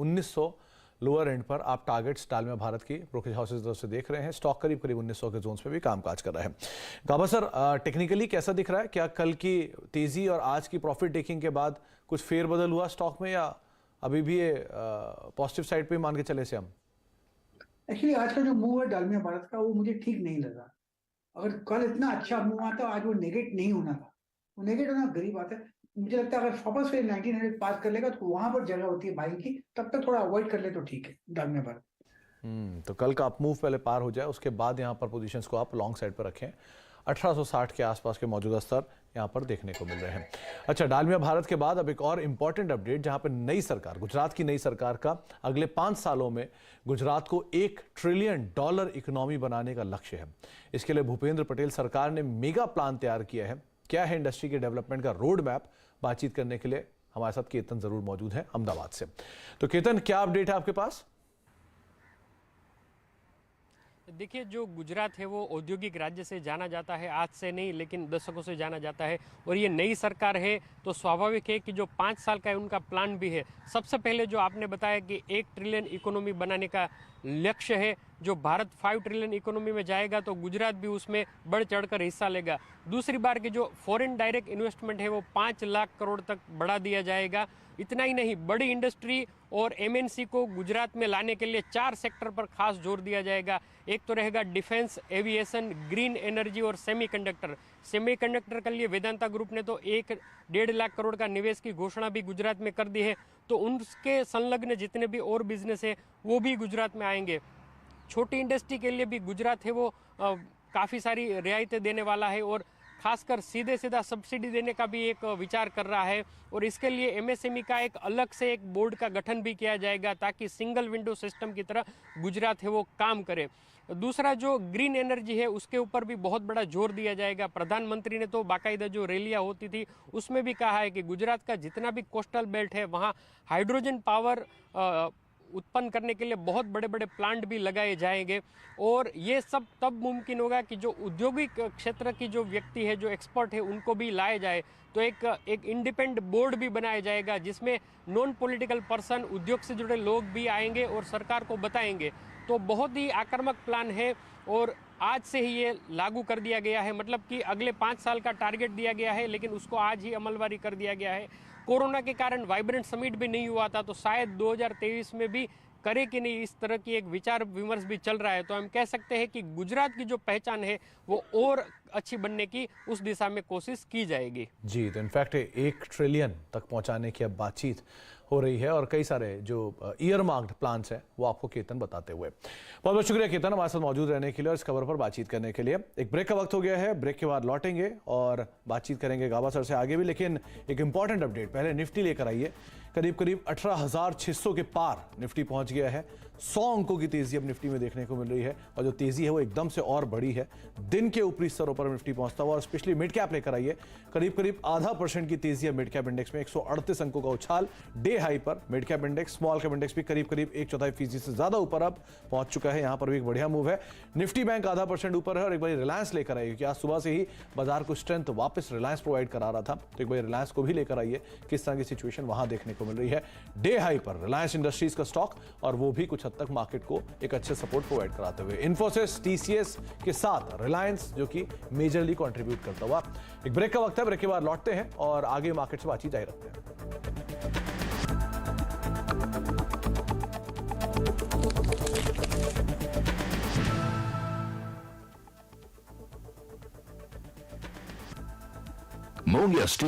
1900 lower and पर आप targets Dalmia Bharat की ब्रोकरेज हाउसेज की तरफ से देख रहे हैं। स्टॉक करीब 1900 के जोन्स में भी कामकाज कर रहा है। गाबा सर, टेक्निकली कैसा दिख रहा है? क्या कल की तेजी और आज की प्रॉफिट टेकिंग के बाद कुछ फेरबदल हुआ स्टॉक में, या अभी भी ये पॉजिटिव साइड पे मान के चले से हम? एक्चुअली आज का जो मूव है डालमिया भारत का, वो मुझे ठीक नहीं लगा। अगर कल इतना अच्छा मूव आता आज वो नेगेट नहीं होना था। वो नेगेट होना गरीब बात है। मुझे लगता है अगर वापस फिर 1900 पास कर लेगा तो वहां पर जगह होती है बाइंग की, तब तक थोड़ा अवॉइड कर ले तो ठीक है डालमिया भारत। तो कल का अप मूव पहले पार हो जाए, उसके बाद यहाँ पर पोजीशंस को आप लॉन्ग साइड पर रखें। 1860 के आसपास के मौजूदा स्तर यहाँ पर देखने को मिल रहे हैं। अच्छा, डालमिया भारत के बाद अब एक और इंपॉर्टेंट अपडेट, जहाँ पर नई सरकार, गुजरात की नई सरकार का अगले 5 सालों में गुजरात को $1 ट्रिलियन इकोनॉमी बनाने का लक्ष्य है। इसके लिए भूपेंद्र पटेल सरकार ने मेगा प्लान तैयार किया है। क्या है इंडस्ट्री के डेवलपमेंट का रोड मैप? बातचीत करने के लिए हमारे साथ केतन जरूर मौजूद है अहमदाबाद से। तो केतन, क्या अपडेट है आपके पास? देखिए, जो गुजरात है वो औद्योगिक राज्य से जाना जाता है, आज से नहीं लेकिन दशकों से जाना जाता है। और ये नई सरकार है तो स्वाभाविक है कि जो 5 साल का है उनका प्लान भी है। सबसे पहले जो आपने बताया कि 1 ट्रिलियन इकोनॉमी बनाने का लक्ष्य है, जो भारत 5 ट्रिलियन इकोनॉमी में जाएगा तो गुजरात भी उसमें बढ़ चढ़कर हिस्सा लेगा। दूसरी बार की जो फॉरेन डायरेक्ट इन्वेस्टमेंट है वो 5 लाख करोड़ तक बढ़ा दिया जाएगा। इतना ही नहीं, बड़ी इंडस्ट्री और एमएनसी को गुजरात में लाने के लिए 4 सेक्टर पर खास जोर दिया जाएगा। एक तो रहेगा डिफेंस, एविएशन, ग्रीन एनर्जी और सेमीकंडक्टर। सेमीकंडक्टर के लिए वेदांता ग्रुप ने तो 1.5 लाख करोड़ का निवेश की घोषणा भी गुजरात में कर दी है। तो उनके संलग्न जितने भी और बिजनेस है वो भी गुजरात में आएंगे। छोटी इंडस्ट्री के लिए भी गुजरात है वो काफ़ी सारी रियायतें देने वाला है और खासकर सीधे सीधा सब्सिडी देने का भी एक विचार कर रहा है। और इसके लिए एमएसएमई का एक अलग से एक बोर्ड का गठन भी किया जाएगा ताकि सिंगल विंडो सिस्टम की तरह गुजरात है वो काम करे। दूसरा जो ग्रीन एनर्जी है उसके ऊपर भी बहुत बड़ा जोर दिया जाएगा। प्रधानमंत्री ने तो बाकायदा जो रैलियां होती थी उसमें भी कहा है कि गुजरात का जितना भी कोस्टल बेल्ट है वहाँ हाइड्रोजन पावर उत्पन्न करने के लिए बहुत बड़े बड़े प्लांट भी लगाए जाएंगे। और ये सब तब मुमकिन होगा कि जो औद्योगिक क्षेत्र की जो व्यक्ति है, जो एक्सपर्ट है, उनको भी लाए जाए। तो एक इंडिपेंडेंट बोर्ड भी बनाया जाएगा जिसमें नॉन पॉलिटिकल पर्सन, उद्योग से जुड़े लोग भी आएंगे और सरकार को बताएंगे। तो बहुत ही आक्रामक प्लान है और आज से ही ये लागू कर दिया गया है। मतलब कि अगले 5 साल का टारगेट दिया गया है लेकिन उसको आज ही अमलवारी कर दिया गया है। कोरोना के कारण वाइब्रेंट समिट भी नहीं हुआ था तो शायद 2023 में भी करे कि नहीं, इस तरह की एक विचार विमर्श भी चल रहा है। तो हम कह सकते हैं कि गुजरात की जो पहचान है वो और अच्छी बनने की उस दिशा में कोशिश की जाएगी। जी, तो इनफैक्ट 1 ट्रिलियन तक पहुंचाने की अब बातचीत हो रही है और कई सारे जो ईयर मार्क्ड प्लान्स हैं वो आपको केतन बताते हुए। बहुत बहुत शुक्रिया केतन, हमारे साथ मौजूद रहने के लिए और इस खबर पर बातचीत करने के लिए। एक ब्रेक का वक्त हो गया है, ब्रेक के बाद लौटेंगे और बातचीत करेंगे गाबा सर से आगे भी। लेकिन एक इंपॉर्टेंट अपडेट पहले निफ्टी लेकर आइए। करीब 18,600 के पार निफ्टी पहुंच गया है। 100 अंकों की तेजी अब निफ्टी में देखने को मिल रही है और जो तेजी है वो एकदम से और बड़ी है। दिन के ऊपरी स्तरों पर निफ्टी पहुंचता हुआ और स्पेशली मिड कैप लेकर आइए। करीब 0.5% की तेजी है मिड कैप इंडेक्स में। 138 अंकों का उछाल डे हाई पर mid cap index. Small cap index भी करीब 1/4% से ज्यादा ऊपर अब पहुंच चुका है। यहां पर भी एक बढ़िया मूव है। निफ्टी बैंक 0.5% ऊपर है और एक बार रिलायंस लेकर आइए क्योंकि आज सुबह से ही बाजार को स्ट्रेंथ वापस रिलायंस प्रोवाइड करा रहा था। तो एक बार रिलायंस को भी लेकर आइए, किस तरह की सिचुएशन वहां देखने को मिल रही है। डे हाई पर रिलायंस इंडस्ट्रीज का स्टॉक और वो भी कुछ हद तक मार्केट को एक अच्छे सपोर्ट प्रोवाइड कराते हुए। इन्फोसिस, टीसीएस के साथ रिलायंस जो कि मेजरली कंट्रीब्यूट करता हुआ। एक ब्रेक का वक्त है, ब्रेक के बाद लौटते हैं और आगे मार्केट से बातचीत जारी रखते हैं। Monia Steel